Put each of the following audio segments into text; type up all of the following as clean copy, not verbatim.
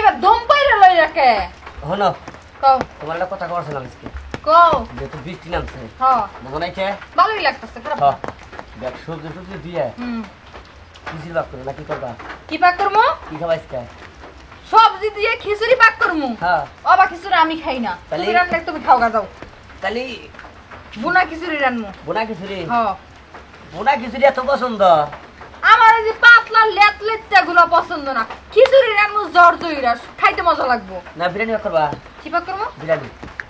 এবার দম পাইরা লই রাখে হনো কও তোমার একটা কথা করছিলাম আজকে কও যেহেতু বৃষ্টি নামছে হ্যাঁ বুঝো নাই কে ভালোই লাগতেছে খারাপ না। দেখ সবজি সবজি দিয়ে হুম খিচুড়ি পাক করো না কি করবা কি পাক করমু কি খাবা আজকে সবজি দিয়ে খিচুড়ি পাক করমু হ্যাঁ বাবা খিচুড়ি আমি খাই না তাহলে- তুমি রান্না তুমি খাও গা যাও তাহলে বুনা খিচুড়ি রান্নু বোনা খিচুড়ি হ্যাঁ বোনা খিচুড়ি এত পছন্দ আমার এই যে পাতলা লেটলেটটা গুলো পছন্দ না খিচুড়ি রান্নু জ্বর জইরা খাইতে মজা লাগবো না বিরিয়ানি পাক করবা কি পাক করমু বিরিয়ানি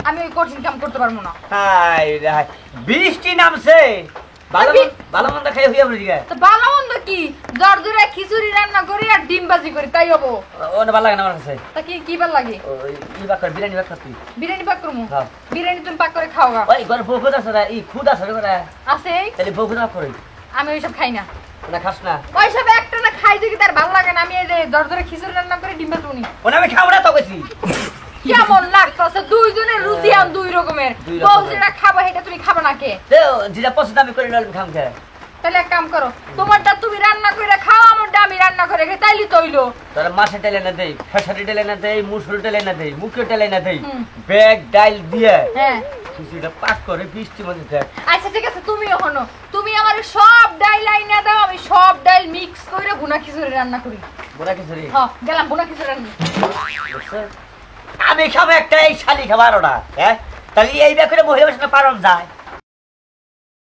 আমি ওই কঠিন কাম করতে পারবো না হাই রে হাই বৃষ্টি নামছে ভালো বি- ভালো মন্দ খাই হইয়া বলি গে তো ভালো মন্দ কি জ্বর জইরা খিচুড়ি রান্না করি আর ডিম ভাজি করি তাই হবো ও না ভালো লাগে না আমার কাছে তা কি ভাল লাগে ওই ই পাক কর বিরিয়ানি পাক করতি বিরিয়ানি পাক করমু হ্যাঁ। বিরিয়ানি তুমি পাক করে খাও গা ওই ঘরে বউ খুদ আছে না ই খুদ আছে রে করে আছে তাহলে বউ খুদ না করি আমি ওইসব খাই না না খাস না ওইসব একটা না খাই দেখি তার ভালো লাগে না আমি এই যে জ্বর জোরে খিচুড়ি রান্না করে ডিম ভাজি উনি ওনা আমি খাবো না তো কইছি কেমন লাগতেছে দুইজনের রুচি আর দুই রকমের দুই বউ রকমের। যেটা খাবো সেটা তুমি খাবে না কে তো যেটা পছন্দ আমি করে নিলাম খাম কে তাহলে এক কাম করো তোমারটা তুমি রান্না করে খাও আমারটা আমি রান্না করে খাই তাইলে তৈলো তোরা মাছে টেলে না দেই খেসারি টেলে না দেই মুসুর টেলে না দেই মুখে টেলে না দেই হুম। ব্যাগ ডাইল দিয়ে হ্যাঁ খিচুড়িটা পাক করে বৃষ্টির মধ্যে দেখ আচ্ছা ঠিক আছে তুমিও হনো তুমি আমার সব ডাইল আইনা দাও আমি সব ডাইল মিক্স করে ভুনা খিচুড়ি রান্না করি বোনা খিচুড়ি হ্যাঁ গেলাম ভুনা খিচুড়ি রান্না আমি খাবো একটা এই শালি খাবার ওটা হ্যাঁ তাহলে এই ব্যাগ করে মহিলা বাসনে পারন যায়